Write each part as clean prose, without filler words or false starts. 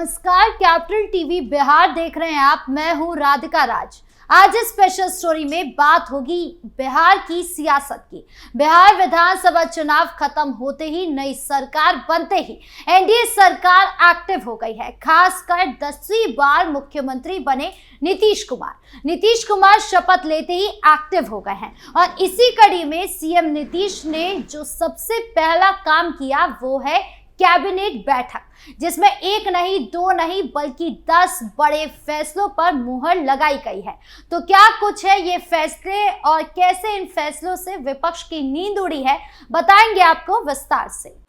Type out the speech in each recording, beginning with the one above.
नमस्कार, capital TV Bihar देख रहे हैं आप। मैं हूं राधिका राज। आज इस स्पेशल स्टोरी में बात होगी बिहार की सियासत की। बिहार विधानसभा चुनाव खत्म होते ही, नई सरकार बनते ही एनडीए सरकार एक्टिव हो गई है। खासकर 10वीं बार मुख्यमंत्री बने नीतीश कुमार शपथ लेते ही एक्टिव हो गए हैं। और इसी कड़ी में सीएम नीतीश ने जो सबसे पहला काम किया वो है कैबिनेट बैठक, जिसमें एक नहीं, दो नहीं, बल्कि 10 बड़े फैसलों पर मुहर लगाई गई है। तो क्या कुछ है ये फैसले और कैसे इन फैसलों से विपक्ष की नींद उड़ी है, बताएंगे आपको विस्तार से।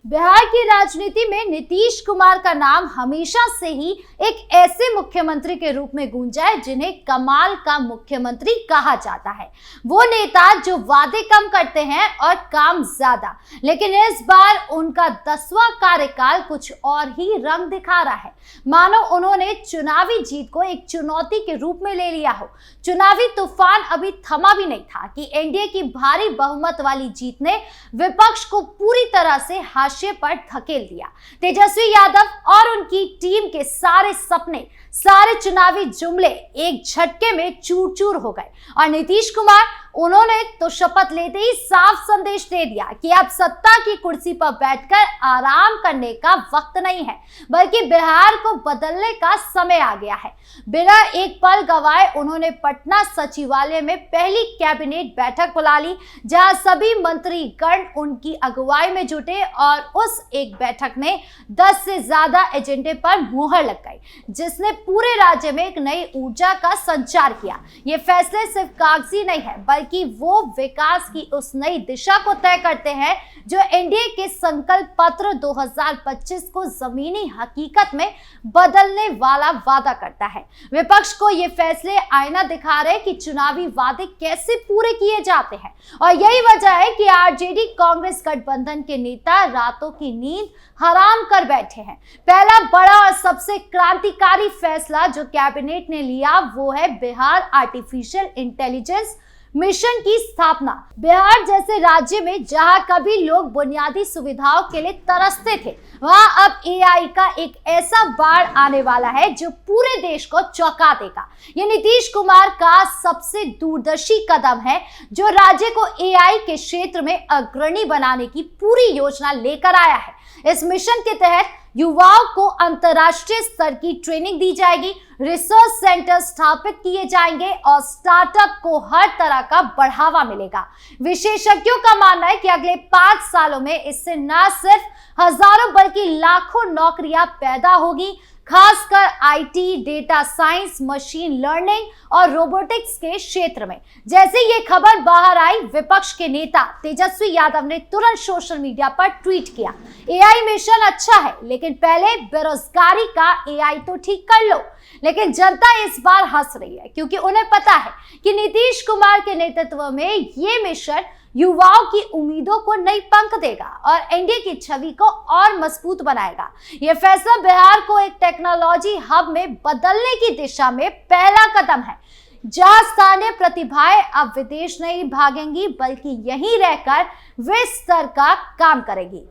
बिहार की राजनीति में नीतीश कुमार का नाम हमेशा से ही एक ऐसे मुख्यमंत्री के रूप में गूंजा है जिन्हें कमाल का मुख्यमंत्री कहा जाता है। वो नेता जो वादे कम करते हैं और काम ज्यादा, लेकिन इस बार उनका 10वां कार्यकाल कुछ और ही रंग दिखा रहा है। मानो उन्होंने चुनावी जीत को एक चुनौती के रूप में ले लिया हो। चुनावी तूफान अभी थमा भी नहीं था कि एनडीए की भारी बहुमत वाली जीत ने विपक्ष को पूरी तरह से हाशिए पर धकेल दिया। तेजस्वी यादव और उनकी टीम के सारे सपने, सारे चुनावी जुमले एक झटके में चूर चूर हो गए। और नीतीश कुमार, उन्होंने तो शपथ लेते ही साफ संदेश दे दिया कि अब सत्ता की कुर्सी पर बैठकर आराम करने का वक्त नहीं है, बल्कि बिहार को बदलने का समय आ गया है। बिना एक पल गवाए उन्होंने पटना सचिवालय में पहली कैबिनेट बैठक बुला ली, जहां सभी मंत्रीगण उनकी अगुवाई में जुटे और उस एक बैठक में 10 से ज्यादा एजेंडे पर मुहर लग गई, जिसने पूरे राज्य में एक नई ऊर्जा का संचार किया। ये फैसले सिर्फ कागजी नहीं है, बल्कि वो विकास की उस नई दिशा को तय करते हैं जो एनडीए के संकल्प पत्र 2025 को जमीनी हकीकत में बदलने वाला वादा करता है। विपक्ष को ये फैसले आईना दिखा रहे कि चुनावी वादे कैसे पूरे किए जाते हैं। और यही वजह है कि आरजेडी कांग्रेस गठबंधन के नेता रातों की नींद हराम कर बैठे हैं। पहला बड़ा और सबसे क्रांतिकारी फैसला जो कैबिनेट ने लिया वो है बिहार आर्टिफिशियल इंटेलिजेंस मिशन की स्थापना। बिहार जैसे राज्य में जहां कभी लोग बुनियादी सुविधाओं के लिए तरसते थे, वहां अब एआई का एक ऐसा बाढ़ आने वाला है जो पूरे देश को चौंका देगा। ये नीतीश कुमार का सबसे दूरदर्शी कदम है जो राज्य को एआई के क्षेत्र में अग्रणी बनाने की पूरी योजना लेकर आया है। इस मिशन के तहत युवाओं को अंतर्राष्ट्रीय स्तर की ट्रेनिंग दी जाएगी, रिसर्च सेंटर स्थापित किए जाएंगे और स्टार्टअप को हर तरह का बढ़ावा मिलेगा। विशेषज्ञों का मानना है कि अगले 5 सालों में इससे न सिर्फ हजारों बल्कि लाखों नौकरियां पैदा होगी, खासकर IT, data science, machine learning और रोबोटिक्स के क्षेत्र में। जैसे ये खबर बाहर आई, विपक्ष के नेता तेजस्वी यादव ने तुरंत सोशल मीडिया पर ट्वीट किया, एआई मिशन अच्छा है, लेकिन पहले बेरोजगारी का एआई तो ठीक कर लो। लेकिन जनता इस बार हंस रही है, क्योंकि उन्हें पता है कि नीतीश कुमार के नेतृत्व में ये मिशन युवाओं की उम्मीदों को नई पंख देगा और एनडीए की छवि को और मजबूत बनाएगा। यह फैसला बिहार को एक टेक्नोलॉजी हब में बदलने की दिशा में पहला कदम है, जहां स्थानीय प्रतिभाएं अब विदेश नहीं भागेंगी, बल्कि यहीं रहकर विश्व स्तर का काम करेगी।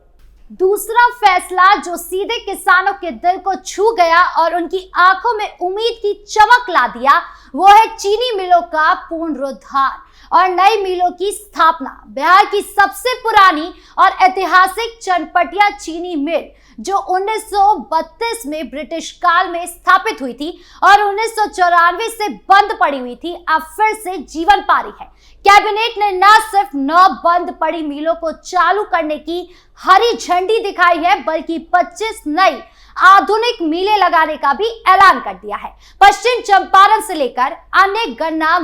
दूसरा फैसला जो सीधे किसानों के दिल को छू गया और उनकी आंखों में उम्मीद की चमक ला दिया, वो है चीनी मिलों का पुनरुद्धार और नई मिलों की स्थापना। बिहार की सबसे पुरानी और ऐतिहासिक चनपटिया चीनी मिल जो 1932 में ब्रिटिश काल में स्थापित हुई थी और 1994 से बंद पड़ी हुई थी, अब फिर से जीवन पा रही है। कैबिनेट ने न सिर्फ 9 बंद पड़ी मिलों को चालू करने की हरी झंडी दिखाई है, बल्कि 25 नई आधुनिक मिलें लगाने का भी ऐलान कर दिया है। पश्चिम चंपारण से लेकर अन्य गन्ना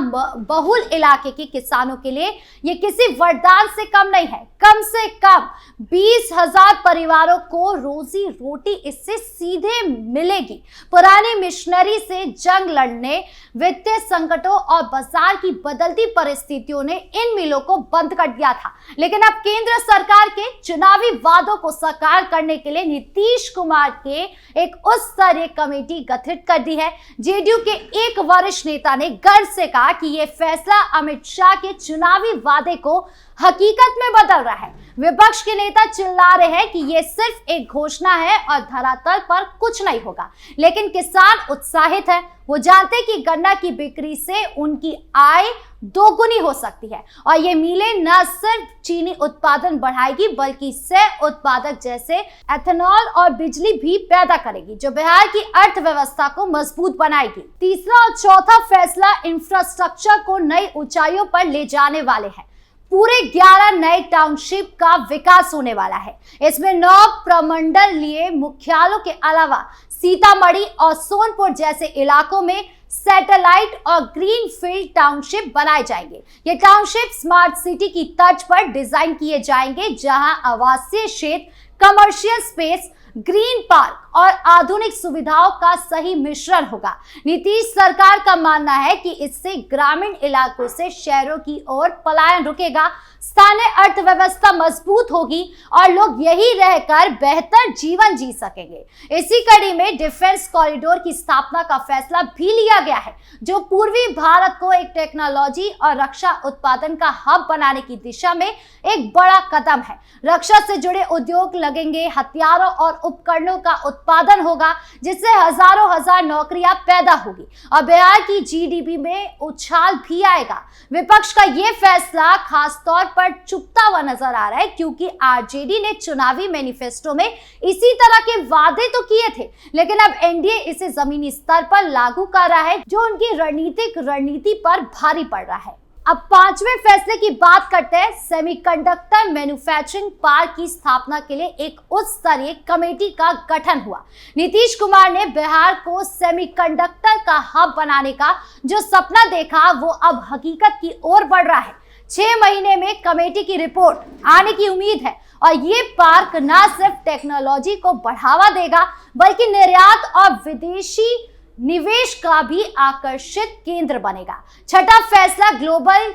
बहुल इलाके के किसानों के लिए ये किसी वरदान से कम नहीं है। कम से कम 20,000 परिवारों को रोजी रोटी इससे सीधे मिलेगी। पुरानी मिशनरी से जंग लड़ने, वित्तीय संकटों और बाजार की बदलती परिस्थितियों औद्योगिकों ने इन मिलों को बंद कर दिया था। लेकिन अब केंद्र सरकार के चुनावी वादों को साकार करने के लिए नीतीश कुमार के एक उच्च स्तरीय कमेटी गठित कर दी है। जेडीयू के एक वरिष्ठ नेता ने गर्व से कहा कि यह फैसला अमित शाह के चुनावी वादे को हकीकत में बदल रहा है। विपक्ष के नेता चिल्ला रहे हैं कि यह सिर्फ एक घोषणा है और धरातल पर कुछ नहीं होगा, लेकिन किसान उत्साहित है। वो जानते हैं कि गन्ना की बिक्री से उनकी आय दोगुनी हो सकती है और ये मिलें न सिर्फ चीनी उत्पादन बढ़ाएगी बल्कि सह उत्पादक जैसे एथेनॉल और बिजली भी पैदा करेगी, जो बिहार की अर्थव्यवस्था को मजबूत बनाएगी। तीसरा और चौथा फैसला इंफ्रास्ट्रक्चर को नई ऊंचाइयों पर ले जाने वाले हैं। पूरे 11 नए टाउनशिप का विकास होने वाला है। इसमें 9 प्रमंडलीय मुख्यालयों के अलावा सीतामढ़ी और सोनपुर जैसे इलाकों में सैटेलाइट और ग्रीन फील्ड टाउनशिप बनाए जाएंगे। ये टाउनशिप स्मार्ट सिटी की तर्ज पर डिजाइन किए जाएंगे, जहां आवासीय क्षेत्र, कमर्शियल स्पेस, ग्रीन पार्क और आधुनिक सुविधाओं का सही मिश्रण होगा। नीतीश सरकार का मानना है कि इससे ग्रामीण इलाकों से शहरों की ओर पलायन रुकेगा, स्थानीय अर्थव्यवस्था मजबूत होगी और लोग यही रहकर बेहतर जीवन जी सकेंगे। इसी कड़ी में डिफेंस कॉरिडोर की स्थापना का फैसला भी लिया गया है, जो पूर्वी भारत को एक टेक्नोलॉजी और रक्षा उत्पादन का हब बनाने की दिशा में एक बड़ा कदम है। रक्षा से जुड़े उद्योग लगेंगे, हथियारों और उपकरणों का उत्पादन होगा, जिससे हजार नौकरियां पैदा होगी और बिहार की जीडीपी में उछाल भी आएगा। विपक्ष का यह फैसला खासतौर पर चुपता हुआ नजर आ रहा है, क्योंकि आरजेडी ने चुनावी मैनिफेस्टो में इसी तरह के वादे तो किए थे, लेकिन अब एनडीए इसे जमीनी स्तर पर लागू कर रहा है, जो उनकी रणनीति पर भारी पड़ रहा है। अब पांचवें फैसले की बात करते हैं। सेमीकंडक्टर मैन्युफैक्चरिंग पार्क की स्थापना के लिए एक उच्च स्तरीय कमेटी का गठन हुआ। नीतीश कुमार ने बिहार को सेमीकंडक्टर का हब बनाने का जो सपना देखा, वो अब हकीकत की ओर बढ़ रहा है। 6 महीने में कमेटी की रिपोर्ट आने की उम्मीद है और ये पार्क न सिर्फ टेक्नोलॉजी को बढ़ावा देगा, बल्कि निर्यात और विदेशी निवेश का भी आकर्षित केंद्र बनेगा। छठा फैसला ग्लोबल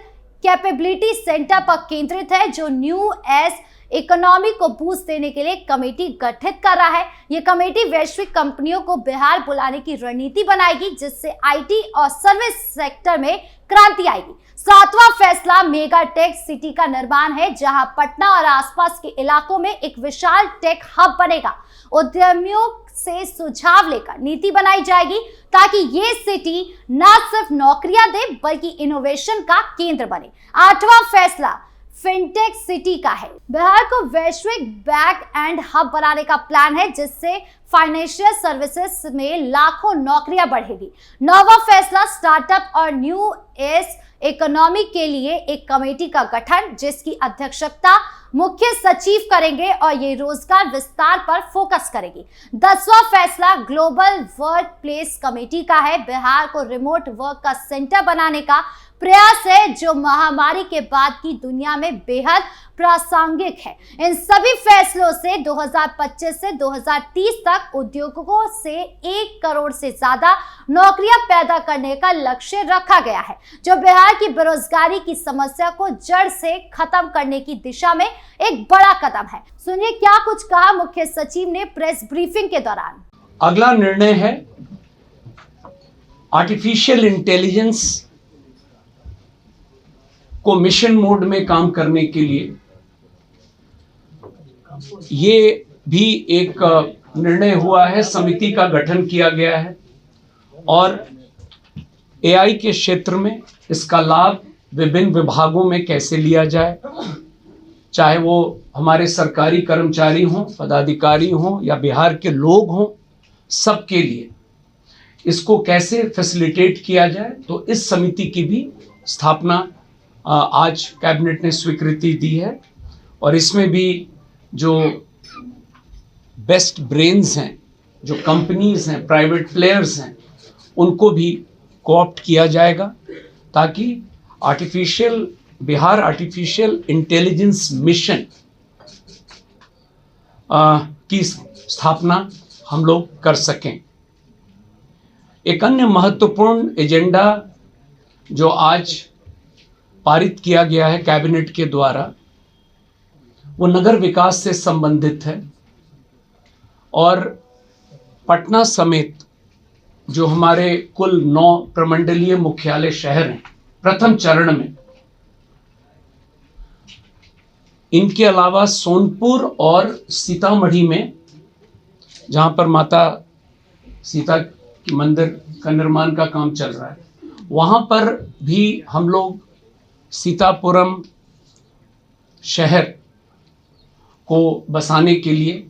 कैपेबिलिटी सेंटर पर केंद्रित है, जो न्यू एज इकोनॉमी को बूस्ट देने के लिए कमेटी गठित कर रहा है। यह कमेटी वैश्विक कंपनियों को बिहार बुलाने की रणनीति बनाएगी, जिससे आईटी और सर्विस सेक्टर में क्रांति आएगी। 7वां फैसला मेगा टेक सिटी का निर्माण है, जहां पटना और आसपास के इलाकों में एक विशाल टेक हब बनेगा। उद्यमियों से सुझाव लेकर नीति बनाई जाएगी, ताकि ये सिटी न सिर्फ नौकरियां दे बल्कि इनोवेशन का केंद्र बने। 8वां फैसला फिनटेक सिटी का है। बिहार को वैश्विक बैक एंड हब बनाने का प्लान है, जिससे फाइनेंशियल सर्विसेज में लाखों नौकरियां बढ़ेगी। 9वां फैसला स्टार्टअप और न्यू एज इकोनॉमी के लिए एक कमेटी का गठन, जिसकी अध्यक्षता मुख्य सचिव करेंगे और ये रोजगार विस्तार पर फोकस करेगी। 10वां फैसला ग्लोबल वर्क प्लेस कमेटी का है। बिहार को रिमोट वर्क का सेंटर बनाने का प्रयास है, जो महामारी के बाद की दुनिया में बेहद प्रासंगिक है। इन सभी फैसलों से 2025 से 2030 तक उद्योगों से 1 करोड़ से ज्यादा नौकरियां पैदा करने का लक्ष्य रखा गया है, जो बिहार की बेरोजगारी की समस्या को जड़ से खत्म करने की दिशा में एक बड़ा कदम है। सुनिए क्या कुछ कहा मुख्य सचिव ने प्रेस ब्रीफिंग के दौरान। अगला निर्णय है आर्टिफिशियल इंटेलिजेंस को मिशन मोड में काम करने के लिए। ये भी एक निर्णय हुआ है, समिति का गठन किया गया है और एआई के क्षेत्र में इसका लाभ विभिन्न विभागों में कैसे लिया जाए, चाहे वो हमारे सरकारी कर्मचारी हों, पदाधिकारी हों या बिहार के लोग हों, सबके लिए इसको कैसे फैसिलिटेट किया जाए। तो इस समिति की भी स्थापना आज कैबिनेट ने स्वीकृति दी है और इसमें भी जो बेस्ट ब्रेन्स हैं, जो कंपनीज हैं, प्राइवेट प्लेयर्स हैं, उनको भी कोऑप्ट किया जाएगा, ताकि बिहार आर्टिफिशियल इंटेलिजेंस मिशन की स्थापना हम लोग कर सकें। एक अन्य महत्वपूर्ण एजेंडा जो आज पारित किया गया है कैबिनेट के द्वारा वो नगर विकास से संबंधित है और पटना समेत जो हमारे कुल 9 प्रमंडलीय मुख्यालय शहर हैं प्रथम चरण में, इनके अलावा सोनपुर और सीतामढ़ी में जहां पर माता सीता के मंदिर का निर्माण का काम चल रहा है, वहां पर भी हम लोग सीतापुरम शहर को बसाने के लिए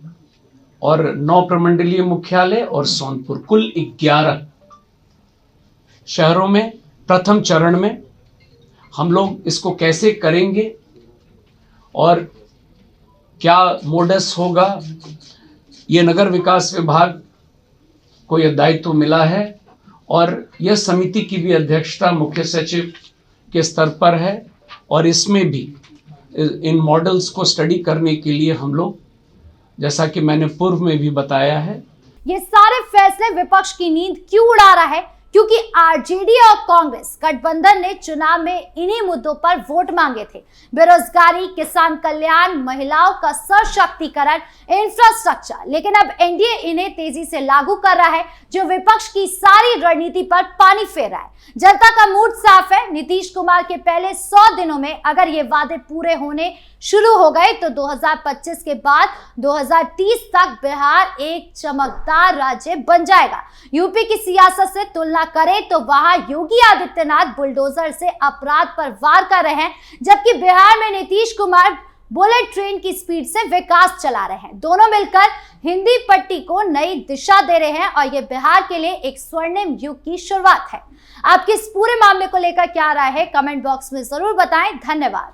और 9 प्रमंडलीय मुख्यालय और सोनपुर कुल 11 शहरों में प्रथम चरण में हम लोग इसको कैसे करेंगे और क्या मोडस होगा, ये नगर विकास विभाग को यह दायित्व मिला है और यह समिति की भी अध्यक्षता मुख्य सचिव के स्तर पर है और इसमें भी इन मॉडल्स को स्टडी करने के लिए हम लोग, जैसा कि मैंने पूर्व में भी बताया है, ये सारे फैसले विपक्ष की नींद क्यों उड़ा रहा है? क्योंकि आरजेडी और कांग्रेस गठबंधन ने चुनाव में इन्हीं मुद्दों पर वोट मांगे थे। बेरोजगारी, किसान कल्याण, महिलाओं का सशक्तिकरण, इंफ्रास्ट्रक्चर। लेकिन अब एनडीए इन्हें तेजी से लागू कर रहा है, जो विपक्ष की सारी रणनीति पर पानी फेर रहा है। जनता का मूड साफ है। नीतीश कुमार के पहले 100 दिनों में अगर ये वादे पूरे होने शुरू हो गए तो 2025 के बाद 2030 तक बिहार एक चमकदार राज्य बन जाएगा। यूपी की सियासत से तुलना करें तो वहां योगी आदित्यनाथ बुलडोजर से अपराध पर वार कर रहे हैं, जबकि बिहार में नीतीश कुमार बुलेट ट्रेन की स्पीड से विकास चला रहे हैं। दोनों मिलकर हिंदी पट्टी को नई दिशा दे रहे हैं और ये बिहार के लिए एक स्वर्णिम युग की शुरुआत है। आपकी इस पूरे मामले को लेकर क्या राय है, कमेंट बॉक्स में जरूर बताएं। धन्यवाद।